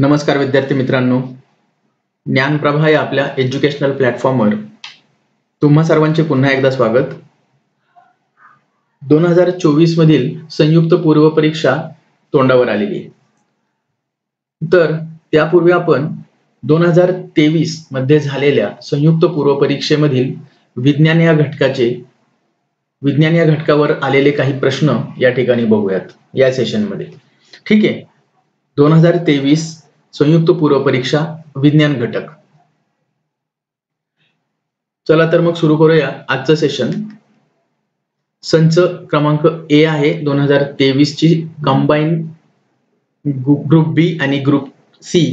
नमस्कार विद्यार्थी मित्रांनो, ज्ञानप्रभा या आपल्या एज्युकेशनल प्लॅटफॉर्मवर तुम्हा सर्वांचे पुन्हा एकदा स्वागत. 2024 मधील संयुक्त पूर्व परीक्षा तोंडावर आलेली आहे. तर त्यापूर्वी आपण 2023 मध्ये झालेल्या संयुक्त पूर्व परीक्षेमधील विज्ञान या घटकावर आलेले काही प्रश्न या ठिकाणी बघूयात या सेशनमध्ये. ठीक आहे. 2023 संयुक्त पूर्व परीक्षा विज्ञान घटक. चला तर मग सुरू करूया आजचं सेशन. संच क्रमांक ए आहे 2023 ची कंबाईन ग्रुप बी आणि ग्रुप सी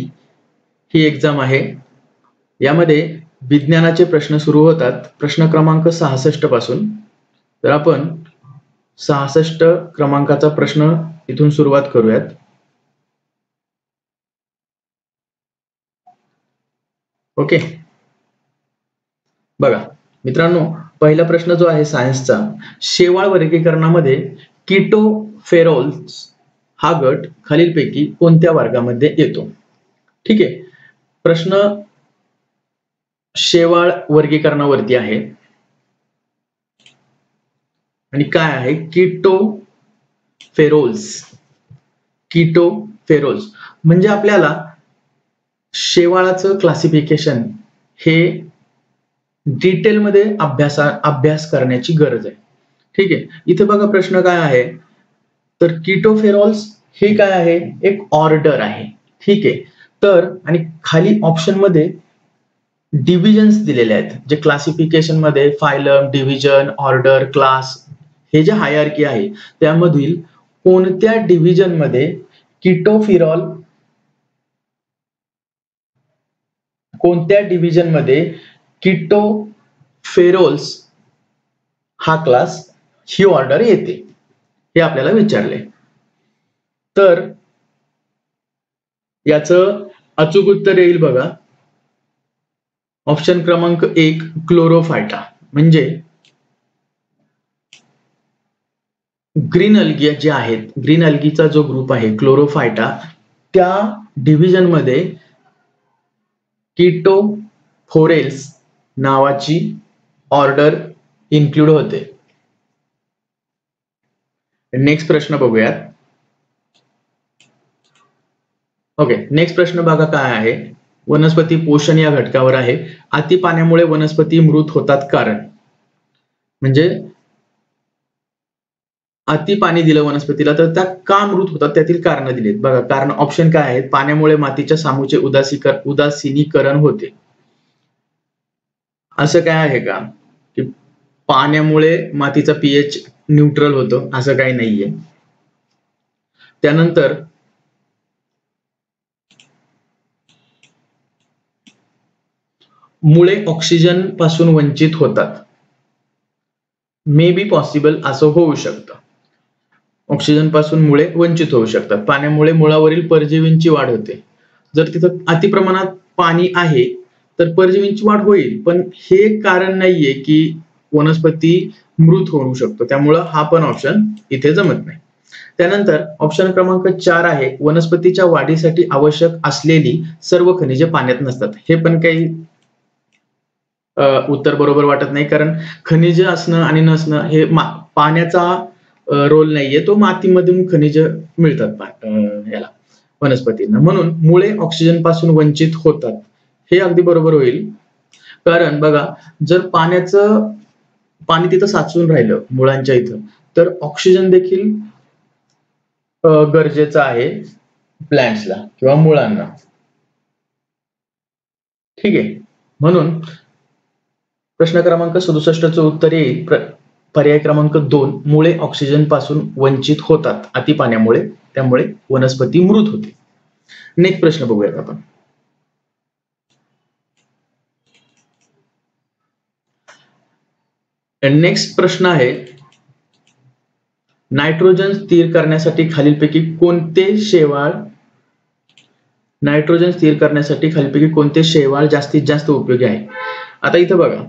ही एक्झाम आहे. यामध्ये विज्ञानाचे प्रश्न सुरू होतात प्रश्न क्रमांक 66 पासून. तर आपण 66 क्रमांकाचा प्रश्न इथून सुरुवात करूयात. ओके, बघा मित्रांनो, पहिला प्रश्न जो आहे सायन्सचा, शेवाळ वर्गीकरणामध्ये कीटोफेरॉल्स हा गट खालीलपैकी कोणत्या वर्गामध्ये येतो? ठीक आहे. प्रश्न शेवाळ वर्गीकरणावरती आहे आणि काय आहे कीटोफेरॉल्स म्हणजे आपल्याला शेवाळाचं क्लासिफिकेशन हे डिटेलमध्ये अभ्यास करण्याची गरज आहे. ठीक आहे. इथे बघा प्रश्न काय आहे, तर कीटोफेरॉल्स हे काय आहे, एक ऑर्डर आहे. ठीक आहे. तर आणि खाली ऑप्शन मध्ये डिव्हिजन्स दिलेले आहेत, जे क्लासिफिकेशन मध्ये फायलम, डिव्हिजन, ऑर्डर, क्लास हे जे हायरार्की आहे त्यामधील कोणत्या डिव्हिजन मध्ये कीटोफेरॉल्स हा क्लास ही ऑर्डर येते हे आपल्याला विचारले. तर याचं अचूक उत्तर येईल बघा, ऑप्शन क्रमांक 1 क्लोरोफायटा. म्हणजे ग्रीन अल्गी जे आहेत, ग्रीन अल्गीचा जो ग्रुप आहे क्लोरोफायटा, त्या डिव्हिजन मध्ये कीटोफोरेल्स नावाची ऑर्डर इन्क्लूड होते. नेक्स्ट प्रश्न बघूयात. ओके, नेक्स्ट प्रश्न बघा काय आहे, वनस्पती पोषण या घटकावर आहे. अति पाण्यामुळे वनस्पती मृत होतात कारण, म्हणजे अति पाणी दिलं वनस्पतीला तर त्या का मृत होतात त्यातील कारण दिलीत. बघा कारण ऑप्शन काय आहेत, पाण्यामुळे मातीच्या सामूचे उदासीनीकरण होते. असं काय आहे का की पाण्यामुळे मातीचा पीएच न्यूट्रल होतो? असं काही नाहीये. त्यानंतर मुळे ऑक्सिजन पासून वंचित होतात. मे बी पॉसिबल, असं होऊ शकतं. ऑक्सिजन पासून मुळे वंचित होऊ शकतात. पाण्यामुळे मुळावरील परजीवींची वाढ होते. जर तिथं अति प्रमाणात पाणी आहे तर परजीवींची वाढ होईल, पण हे कारण नाहीये की वनस्पती मृत होऊ शकतो. त्यामुळं हा पण ऑप्शन इथे जमत नाही. त्यानंतर ऑप्शन क्रमांक 4 आहे, वनस्पतीच्या वाढीसाठी आवश्यक असलेली सर्व खनिजे पाण्यात नसतात. हे पण काही उत्तर बरोबर वाटत नाही, कारण खनिज असणं आणि नसणं हे पाण्याचा रोल नाहीये, तो मातीमधून खनिज मिळतात याला वनस्पतींना. म्हणून मुळे ऑक्सिजन पासून वंचित होतात हे अगदी बरोबर होईल. कारण बघा, जर पाणी तिथं साचून राहिलं मुळांच्या इथं, तर ऑक्सिजन देखील गरजेचं आहे प्लॅन्ट्सला किंवा मुळांना. ठीक आहे. म्हणून प्रश्न क्रमांक 67चं उत्तर येईल पर्याय क्रमांक 2, मुळे ऑक्सिजन पासून वंचित होतात अति पाण्यामुळे, त्यामुळे वनस्पती मृत होते. नेक्स्ट प्रश्न बघूयात आपण. नेक्स्ट प्रश्न आहे, नायट्रोजन स्थिर करण्यासाठी खालीलपैकी कोणते शेवाळ जास्तीत जास्त उपयोगी आहे? आता इथं बघा,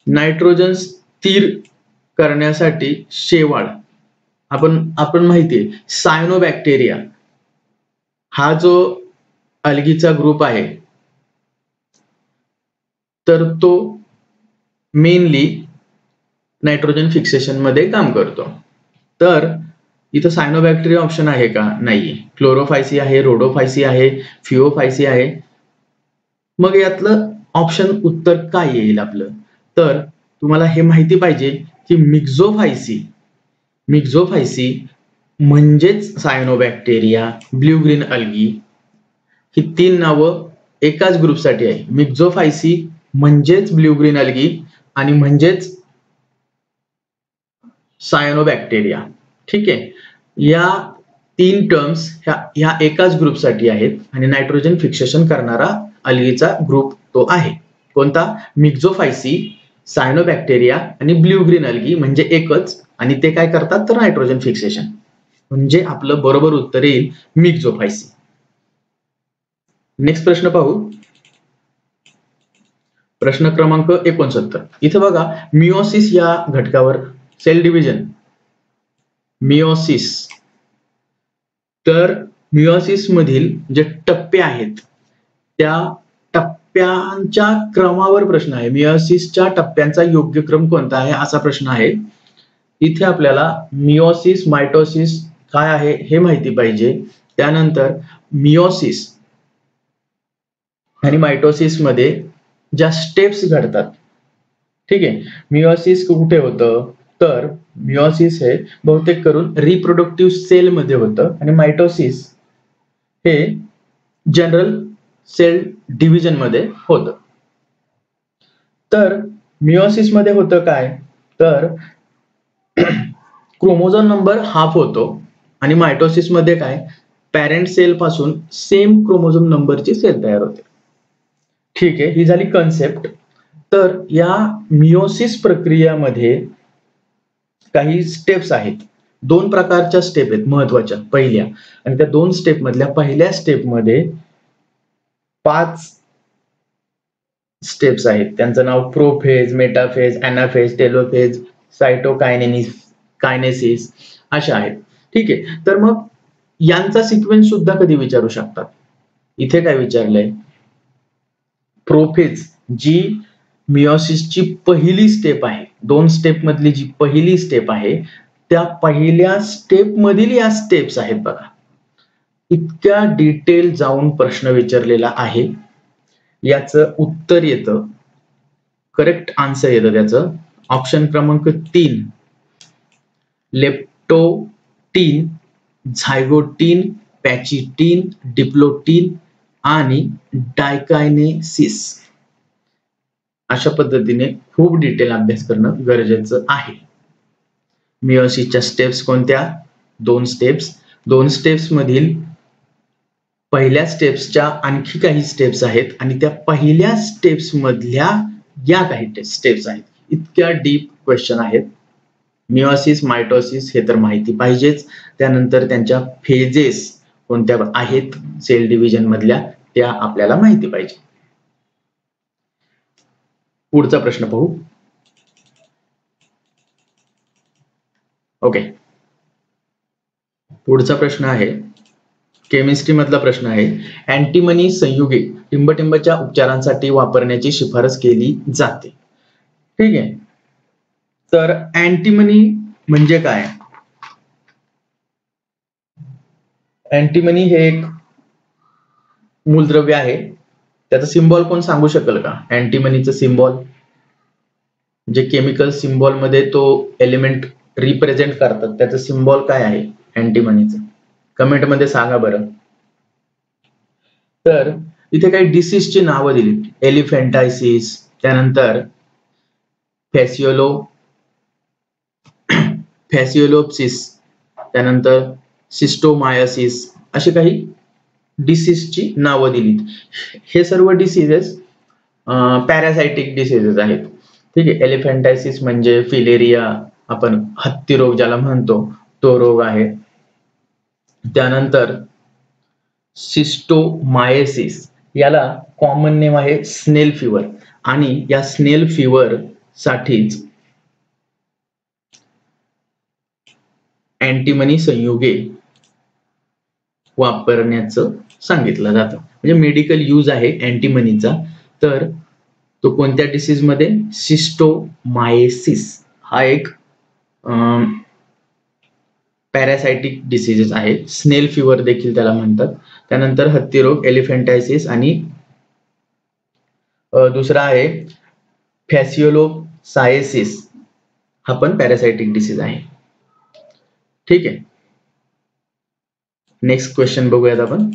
नायट्रोजन स्थिर करण्यासाठी शेवाळ आपण माहितीये सायनोबॅक्टेरिया हा जो अल्गीचा ग्रुप आहे तर तो मेनली नायट्रोजन फिक्सेशन मध्ये काम करतो. तर इथं सायनोबॅक्टेरिया ऑप्शन आहे का? नाही. क्लोरोफायसी आहे, रोडोफायसी आहे, फिओफायसी आहे. मग यातलं ऑप्शन उत्तर काय येईल आपलं? तर तुम्हाला हे माहिती पाहिजे की मिक्झोफायसी म्हणजेच सायनोबॅक्टेरिया, ब्ल्यू ग्रीन अल्गी ही 3 नावं एकाच ग्रुपसाठी आहे. मिक्झोफायसी म्हणजेच ब्ल्यू ग्रीन अल्गी आणि म्हणजेच सायनोबॅक्टेरिया. ठीक आहे. या 3 टर्म्स ह्या एकाच ग्रुपसाठी आहेत आणि नायट्रोजन फिक्सेशन करणारा अल्गीचा ग्रुप तो आहे. कोणता? मिक्झोफायसी, सायनोबॅक्टेरिया आणि ब्ल्यू ग्रीन अल्गी म्हणजे एकच, आणि ते काय करतात तर नायट्रोजन फिक्सेशन. म्हणजे आपलं बरोबर उत्तर येईल मिक्झोफायसी. नेक्स्ट प्रश्न पाहू. प्रश्न क्रमांक 69. इथे बघा, मिओसिस या घटकावर सेल डिव्हिजन, मिओसिस. तर मिओसिस मधील जे टप्पे आहेत त्या टप्प्यांच्या क्रमावर प्रश्न आहे. मिओसिसच्या टप्प्यांचा योग्य क्रम कोणता आहे असा प्रश्न आहे. इथे आपल्याला मिओसिस, मायटोसिस काय आहे हे माहिती पाहिजे. त्यानंतर मिओसिस आणि मायटोसिस मध्ये ज्या स्टेप्स घडतात, ठीक आहे. मिओसिस कुठे होतं तर मिओसिस हे बहुतेक करून रिप्रोडक्टिव्ह सेल मध्ये होतं आणि मायटोसिस हे जनरल सेल डिव्हिजन मध्ये होतं. तर मिओसिस मध्ये होतं काय तर क्रोमोझोम नंबर हाफ होतो आणि मायटोसिस मध्ये काय, पॅरेंट सेल पासून सेम क्रोमोझोम नंबरची सेल तयार होते. ठीक आहे, ही झाली कन्सेप्ट. तर या मिओसिस प्रक्रियामध्ये काही स्टेप्स आहेत. 2 प्रकारच्या स्टेप आहेत महत्वाच्या पहिल्या, आणि त्या 2 स्टेप मधल्या पहिल्या स्टेपमध्ये 5 स्टेप्स आहेत. त्यांचं नाव प्रोफेज, मेटाफेज, अॅनाफेज, टेलोफेज, कायनेसिस अशा आहेत. ठीक आहे. तर मग यांचा सिक्वेन्स सुद्धा कधी विचारू शकतात. इथे काय विचारलंय, प्रोफेज जी मिओसिसची पहिली स्टेप आहे, 2 स्टेप मधली जी पहिली स्टेप आहे त्या पहिल्या स्टेप मधील या स्टेप्स आहेत बघा. इतक्या डिटेल जाऊन प्रश्न विचारलेला आहे. याचं उत्तर येतं, करेक्ट आन्सर येतं त्याचं ऑप्शन क्रमांक 3, लेप्टोटीन, झायगोटीन, पॅचिटीन, डिप्लोटीन आणि डायकायनेसिस. अशा पद्धतीने खूप डिटेल अभ्यास करणं गरजेचं आहे. मिओसिसच्या स्टेप्स कोणत्या? 2 स्टेप्स. 2 स्टेप्स मधील पहिल्या स्टेप्सच्या आणखी काही स्टेप्स आहेत आणि त्या पहिल्या स्टेप्स मधल्या या काही स्टेप्स आहेत. इतक्या डीप क्वेश्चन आहेत. मिओसिस, मायटोसिस हे तर माहिती पाहिजेच. त्यानंतर त्यांच्या फेजेस कोणत्या आहेत सेल डिव्हिजन मधल्या त्या आपल्याला माहिती पाहिजे. पुढचा प्रश्न पाहू. ओके, पुढचा प्रश्न आहे केमिस्ट्री मधला प्रश्न आहे. अँटीमनी संयुगे टिंबटिंबच्या उपचारांसाठी वापरण्याची शिफारस केली जाते. ठीक आहे. तर अँटीमनी म्हणजे काय? अँटीमनी हे एक मूलद्रव्य आहे. त्याचा सिम्बॉल कोण सांगू शकेल का? अँटीमनीचं सिम्बॉल जे केमिकल सिम्बॉल मध्ये तो एलिमेंट रिप्रेझेंट करतात त्याचं सिम्बॉल काय आहे अँटीमनीचं? कमेंट मध्ये सांगा बरं. तर इथे काही डिसीजची नावं दिली. एलिफेंटायसिस, त्यानंतर फॅसिओलोप्सिस, त्यानंतर सिस्टोमायोसिस, अशी काही डिसीजची नावं दिलीत. हे सर्व डिसीजेस पॅरासायटिक डिसीजेस आहेत. ठीक आहे. एलिफेंटायसिस म्हणजे फिलेरिया, आपण हत्ती रोग ज्याला म्हणतो तो रोग आहे. त्यानंतर सिस्टोमायसिस याला कॉमन नेम आहे स्नेल फिवर, आणि या स्नेल फिवर साठीच अँटीमनी संयुगे वापरण्याचं सांगितलं जातं. म्हणजे मेडिकल यूज आहे अँटीमनीचा. तर तो कोणत्या डिसीजमध्ये? सिस्टोमायसिस हा एक पॅरासायटिक डिसीजेस आहे. स्नेल फिवर देखील त्याला म्हणतात. त्यानंतर हत्तीरोग, एलिफंटायसिस आणि दुसरा आहे फॅसिओलोसायसिस हा पण पॅरासायटिक डिसीज आहे. ठीक आहे. नेक्स्ट क्वेश्चन बघूयात आपण.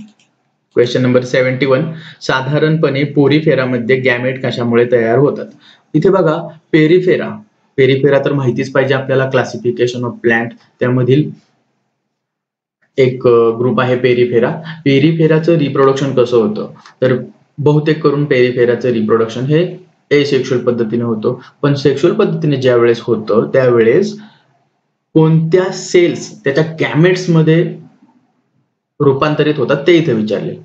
Question number 71. साधारणपणे पोरीफेरामध्ये गॅमेट कशामुळे तयार होतात? इथे बघा पेरिफेरा. पेरिफेरा तर माहितीच पाहिजे आपल्याला, क्लासिफिकेशन ऑफ प्लांट त्यामधील एक ग्रुप आहे पेरिफेरा. पेरिफेराचं रिप्रोडक्शन कसं होतं? तर बहुतेक करून पेरिफेराचं रिप्रोडक्शन हे एसेक्शुअल पद्धतीने होतं. पण सेक्शुअल पद्धतीने ज्या वेळेस होतं त्यावेळेस कोणत्या सेल्स त्याच्या गॅमेट्स मध्ये रूपांतरित होतात ते इथे विचारले.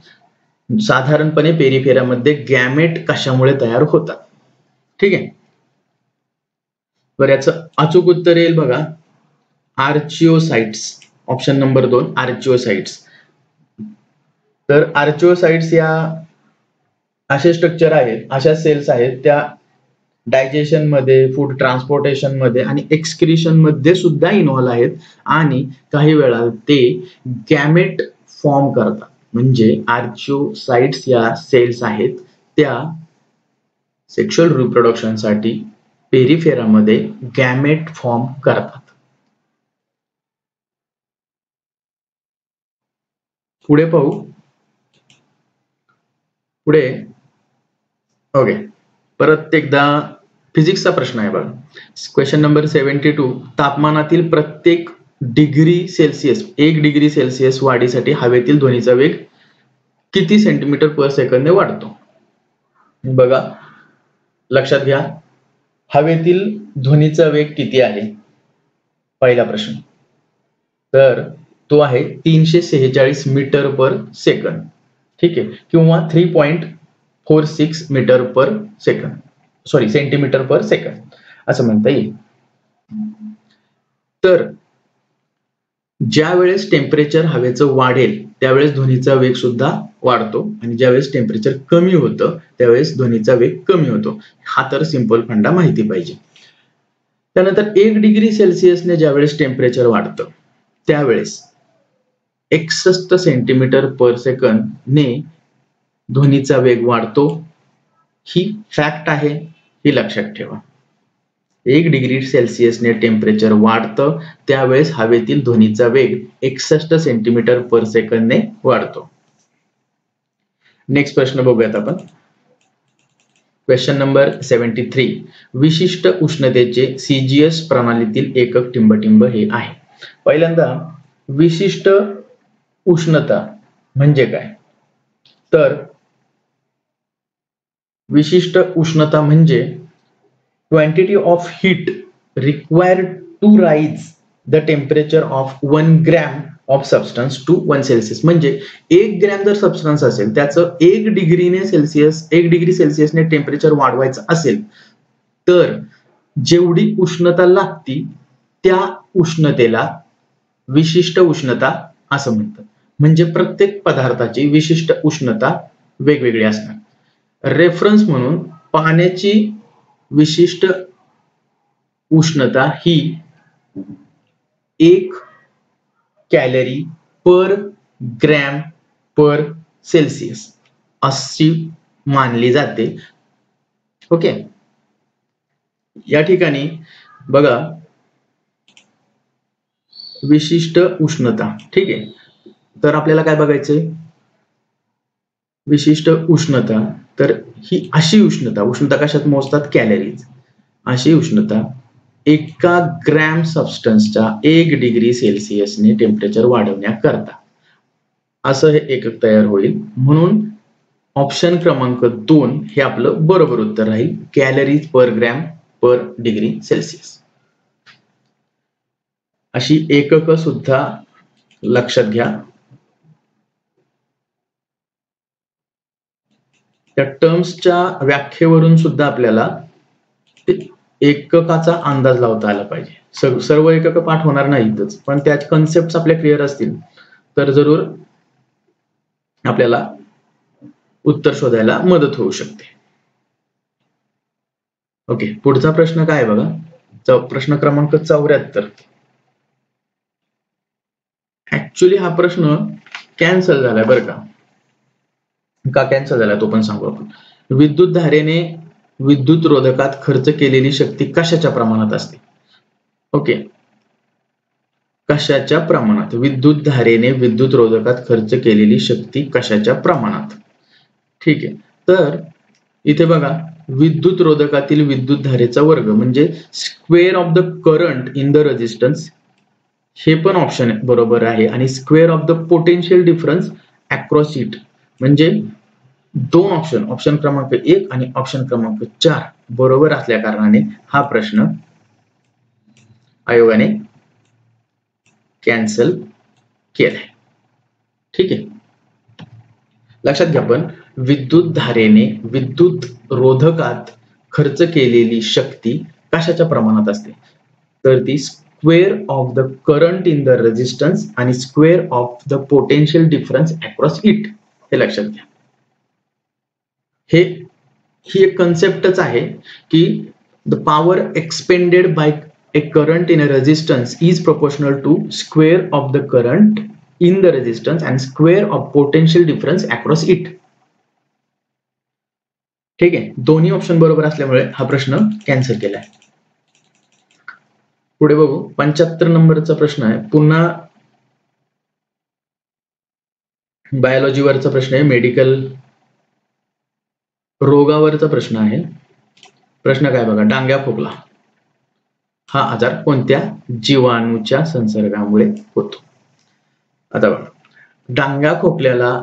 साधारणपणे पेरिफेरामध्ये गॅमेट कशामुळे तयार होतात? ठीक आहे. बरं, याचं अचूक उत्तर येईल बघा आर्चिओसाइट्स. Option number 2 आर्चिओसाइट्स. तर आर्चिओसाइट्स या असे स्ट्रक्चर आहेत, अशा सेल्स आहेत त्या डायजेशन मध्ये, फूड ट्रान्सपोर्टेशन मध्ये आणि एक्सक्रिशन मध्ये सुद्धा इन्व्हॉल्व आहेत आणि काही वेळा ते गॅमेट फॉर्म करतात. म्हणजे आर्चिओसाइट्स या सेल्स आहेत त्या सेक्शुअल रिप्रोडक्शन साठी पेरिफेरामध्ये गॅमेट फॉर्म करतात. पुढे पाहू. पुढे ओके, परत एकदा फिजिक्सचा प्रश्न आहे बघा. Question number 72. तापमानातील प्रत्येक डिग्री सेल्सिअस 1 डिग्री सेल्सिअस वाढीसाठी हवेतील ध्वनीचा वेग किती सेंटीमीटर पर सेकंद वाढतो? बघा लक्षात घ्या, हवेतील ध्वनीचा वेग किती आहे? पहिला प्रश्न. तर तो आहे 346 मीटर पर सेकंद. ठीक आहे, किंवा 3.46 metre per second, sorry centimetre per second असं म्हणता येईल. तर ज्या वेळेस टेम्परेचर हवेचं वाढेल त्यावेळेस ध्वनीचा वेग सुद्धा वाढतो आणि ज्यावेळेस टेम्परेचर कमी होतं त्यावेळेस ध्वनीचा वेग कमी होतो. हा तर सिंपल फंडा माहिती पाहिजे. त्यानंतर 1 डिग्री सेल्सिअसने ज्यावेळेस टेम्परेचर वाढतं त्यावेळेस 61 सेंटीमीटर पर सेकंद ने ध्वनीचा वेग वाढतो. ही फॅक्ट आहे, ही लक्षात ठेवा. 1 डिग्री सेल्सिअसने टेम्परेचर वाढतं त्यावेळेस हवेतील ध्वनीचा वेग 61 सेंटीमीटर पर सेकंदने वाढतो. नेक्स्ट प्रश्न बघूयात आपण. Question number 73. विशिष्ट उष्णतेचे सीजीएस प्रणालीतील एकक टिंबटिंब हे आहे. पहिल्यांदा विशिष्ट उष्णता म्हणजे काय? तर विशिष्ट उष्णता म्हणजे quantity of heat required to raise the temperature of 1 gram of substance to 1 Celsius. म्हणजे 1 ग्रॅम जर सबस्टन्स असेल त्याचं 1 डिग्री सेल्सिअसने टेम्परेचर वाढवायचं असेल तर जेवढी उष्णता लागती त्या उष्णतेला विशिष्ट उष्णता असं म्हणतात. म्हणजे प्रत्येक पदार्थाची विशिष्ट उष्णता वेगवेगळी असणार. रेफरन्स म्हणून पाण्याची विशिष्ट उष्णता ही 1 कॅलरी पर ग्रॅम पर सेल्सिअस अशी मानली जाते. ओके, या ठिकाणी बघा विशिष्ट उष्णता. ठीक आहे, तर आपल्याला काय बघायचंय? विशिष्ट उष्णता. तर ही अशी उष्णता कशात मोजतात? कॅलरीज. अशी उष्णता 1 ग्रॅम सबस्टन्सच्या 1 डिग्री सेल्सिअसने टेम्परेचर वाढवण्याकरता असं हे एकक तयार होईल. म्हणून ऑप्शन क्रमांक 2 हे आपलं बरोबर उत्तर राहील, कॅलरीज पर ग्रॅम पर डिग्री सेल्सिअस. अशी एकक सुद्धा लक्षात घ्या. त्या टर्म्सच्या व्याख्येवरून सुद्धा आपल्याला एककाचा अंदाज लावता आला पाहिजे. सर्व एकक पाठ होणार नाहीतच, पण त्या कन्सेप्ट आपल्या क्लिअर असतील तर जरूर आपल्याला उत्तर शोधायला मदत होऊ शकते. ओके, पुढचा प्रश्न काय आहे बघा, प्रश्न क्रमांक 74. ऍक्च्युली हा प्रश्न कॅन्सल झालाय बरं का कॅन्सल झालाय तो पण सांगू आपण. विद्युत धारेने विद्युत रोधकात खर्च केलेली शक्ती कशाच्या प्रमाणात असते? ओके, कशाच्या प्रमाणात? विद्युत धारेने विद्युत रोधकात खर्च केलेली शक्ती कशाच्या प्रमाणात? ठीक आहे, तर इथे बघा, विद्युत रोधकातील विद्युत धारेचा वर्ग म्हणजे square of the current in the resistance, हे पण ऑप्शन बरोबर आहे. आणि square of the potential difference across it, म्हणजे दोन ऑप्शन क्रमांक 1 आणि ऑप्शन क्रमांक 4 बरोबर असल्या कारणाने हा प्रश्न आयोगाने कॅन्सल केलाय. ठीक आहे, लक्षात घ्या. पण विद्युत धारेने विद्युत रोधकात खर्च केलेली शक्ती कशाच्या प्रमाणात असते? तर ती square of the current in the resistance आणि square of the potential difference across it, हे लक्षात घ्या. ही एक कन्सेप्टच आहे की the power expended by a current in a resistance is proportional to square of the current in the resistance and square of potential difference across it. ठीक आहे, दोन्ही ऑप्शन बरोबर असल्यामुळे हा प्रश्न कॅन्सल केलाय. पुढे बघू, 75 नंबरचा प्रश्न आहे. पुन्हा बायोलॉजीवरचा प्रश्न आहे, मेडिकल रोगावरचा प्रश्न आहे. प्रश्न काय बघा, डांग्या खोकला हा आजार कोणत्या जीवाणूच्या संसर्गामुळे होतो? आता बघा, डांग्या खोकल्याला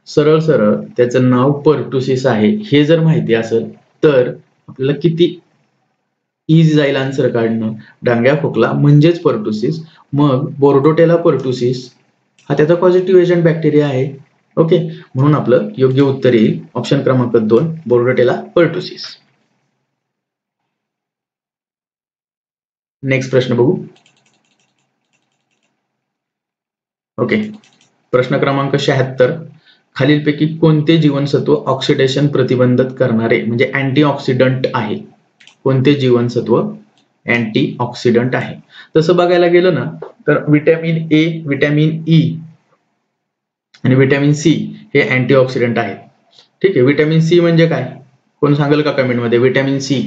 सरळ सरळ त्याचं नाव पर्टुसिस आहे हे जर माहिती असेल तर आपल्याला किती इझी जाईल आन्सर काढणं. डांग्या खोकला म्हणजेच पर्टुसिस, मग बोर्डोटेला पर्टुसिस हा त्याचा पॉझिटिव्ह एजंट बॅक्टेरिया आहे. ओके, म्हणून आपलं योग्य उत्तर येईल ऑप्शन क्रमांक 2, बोर्डोटेला पर्टुसिस. नेक्स्ट प्रश्न बघू. ओके, प्रश्न क्रमांक 76. खालीलपैकी कोणते जीवनसत्व ऑक्सिडेशन प्रतिबंधित करणारे म्हणजे अँटीऑक्सिडंट आहे? कोणते जीवनसत्व अँटीऑक्सिडंट आहे? तसं बघायला गेलं ना तर व्हिटॅमिन ए, व्हिटॅमिन ई आणि व्हिटॅमिन सी हे अँटीऑक्सिडंट आहेत. ठीक आहे, व्हिटॅमिन सी म्हणजे काय? कोण सांगेल का कमेंट मध्ये? व्हिटॅमिन सी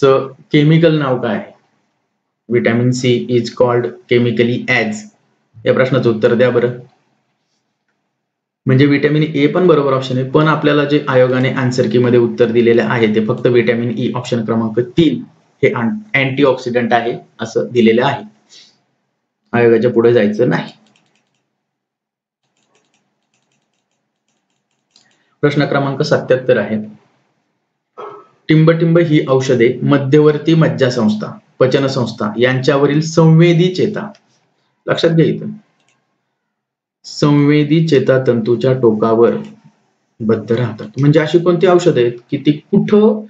चं केमिकल नाव काय? Vitamin C is called chemically as. या प्रश्नाचं उत्तर द्या बरं. म्हणजे व्हिटॅमिन ए पण बरोबर ऑप्शन आहे, पण आपल्याला जे आयोगाने आन्सर की मध्ये उत्तर दिलेले आहे ते फक्त व्हिटॅमिन ई ऑप्शन क्रमांक 3 हे अँटीऑक्सिडंट आहे असं दिलेलं आहे. आयोगाच्या पुढे जायचं नाही. प्रश्न क्रमांक 77 आहे. टिंबटिंब ही औषधे मध्यवर्ती मज्जासंस्था, पचनसंस्था यांच्यावरील संवेदी चेता, लक्षात घ्या इथं, संवेदी चेतातंतूच्या टोकावर बद्ध राहतात. म्हणजे अशी कोणती औषधं आहेत की ती कुठं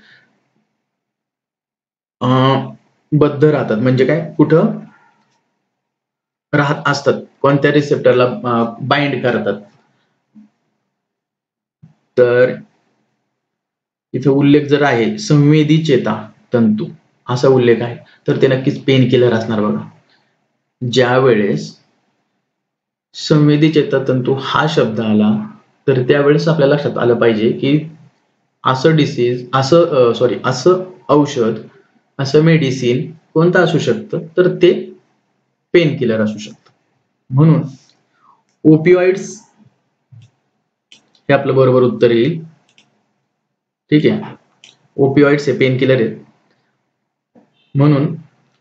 बद्ध राहतात? म्हणजे काय, कुठं राहत असतात, कोणत्या रिसेप्टरला बाइंड करतात? तर इथे उल्लेख जर आहे संवेदी चेता तंतू असा उल्लेख आहे तर ते नक्कीच पेन किलर असणार बघा. ज्या वेळेस संवेदी चेतातंतू हा शब्द आला तर त्यावेळेस आपल्या लक्षात आलं पाहिजे की असं डिसीज, असं औषध, असं मेडिसिन कोणतं असू शकतं? तर ते पेन किलर असू शकतं. म्हणून ओपिओइड्स हे आपलं बरोबर उत्तर येईल. ठीक आहे, ओपिओइड्स हे पेन किलर आहेत. म्हणून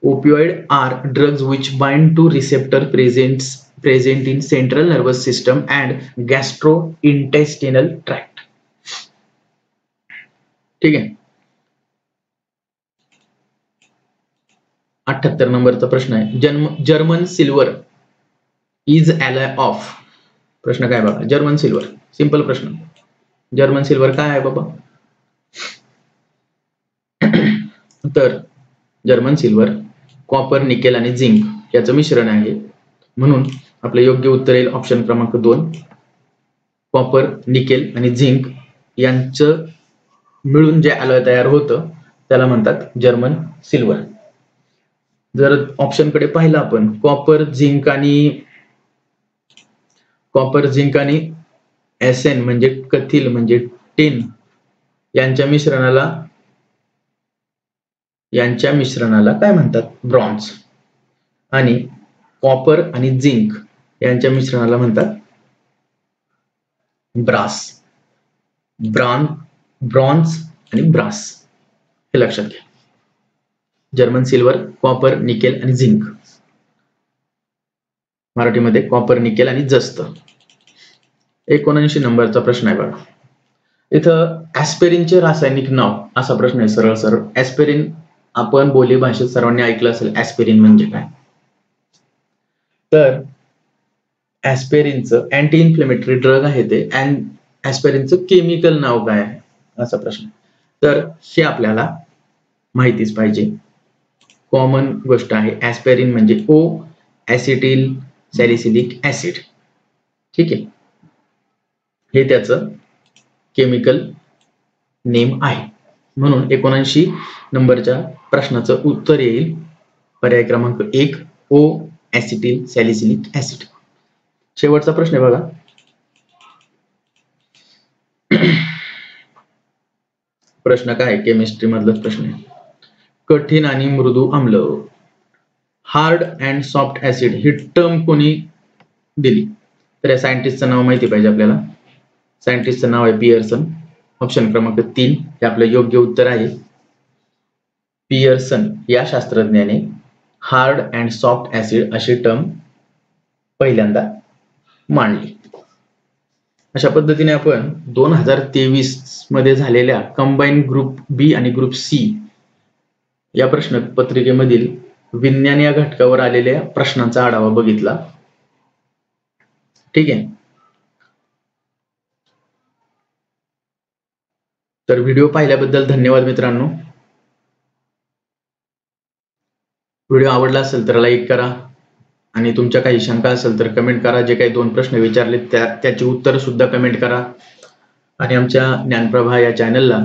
opioid are drugs which bind to receptor present in central nervous system and gastrointestinal tract. ठीक आहे, 78 नंबरचा प्रश्न आहे. German silver is alloy of. प्रश्न काय बघा, जर्मन सिल्वर, सिंपल प्रश्न. जर्मन सिल्वर काय आहे बाबा? तर जर्मन सिल्वर कॉपर, निकेल आणि झिंक याचं मिश्रण आहे. म्हणून आपलं योग्य उत्तर येईल ऑप्शन क्रमांक 2, कॉपर, निकेल आणि झिंक यांचं मिळून जे अलॉय तयार होतं त्याला म्हणतात जर्मन सिल्वर. जर ऑप्शन कडे पाहिलं आपण, कॉपर झिंक आणि एसएन म्हणजे कथील म्हणजे टिन यांच्या मिश्रणाला काय म्हणतात? ब्रॉन्झ. आणि कॉपर आणि झिंक यांच्या मिश्रणाला म्हणतात ब्रास. ब्रॉन्झ आणि ब्रास हे लक्षात घ्या. जर्मन सिल्वर, कॉपर, निकेल आणि झिंक. मराठीमध्ये कॉपर, निकेल आणि जस्त. 79 नंबरचा प्रश्न आहे बघा. इथं ऍस्पिरिनचे रासायनिक नाव असा प्रश्न आहे. सरळ सरळ ऍस्पिरिन आपण बोली भाषेत सर्वांनी ऐकलं असेल. ऍस्पिरिन म्हणजे काय? तर ऍस्पिरिनचं अँटी इन्फ्लेमेटरी ड्रग आहे ते. ऍस्पिरिनचं केमिकल नाव काय आहे असा प्रश्न. तर हे आपल्याला माहितीच पाहिजे. कॉमन गोष्ट आहे. ऍस्पिरिन म्हणजे ओ ऍसिटिल सॅलिसिलिक ऍसिड. ठीक आहे, हे त्याचं केमिकल नेम आहे. म्हणून 79 नंबरच्या प्रश्नाचं उत्तर येईल पर्याय क्रमांक 1 ओ ऍसिटिल सॅलिसिलिक ऍसिड. शेवटचा प्रश्न आहे बघा. प्रश्न काय? केमिस्ट्री मधलाच प्रश्न आहे. कठीण आणि मृदू आम्ल, hard and soft acid he term कोणी दिली? तर या सायंटिस्टचं नाव माहिती पाहिजे आपल्याला. सायंटिस्टचं नाव आहे पियर्सन. ऑप्शन क्रमांक 3 हे आपलं योग्य उत्तर आहे. पियर्सन या शास्त्रज्ञाने हार्ड अँड सॉफ्ट ऍसिड अशी टर्म पहिल्यांदा मांडली. अशा पद्धतीने आपण 2023 मध्ये झालेल्या कंबाईन ग्रुप बी आणि ग्रुप सी या प्रश्नपत्रिकेमधील विज्ञान या घटकावर आलेल्या प्रश्नांचा आढावा बघितला. ठीक आहे. तर व्हिडिओ पाहिल्याबद्दल धन्यवाद मित्रांनो. व्हिडिओ आवडला असेल तर लाईक करा आणि तुमच्या काही शंका असेल तर कमेंट करा. जे काही 2 प्रश्न विचारले त्याची उत्तर सुद्धा कमेंट करा आणि आमच्या ज्ञानप्रभा या चॅनलला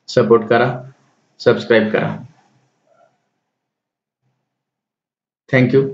सपोर्ट करा, सबस्क्राईब करा. थँक्यू.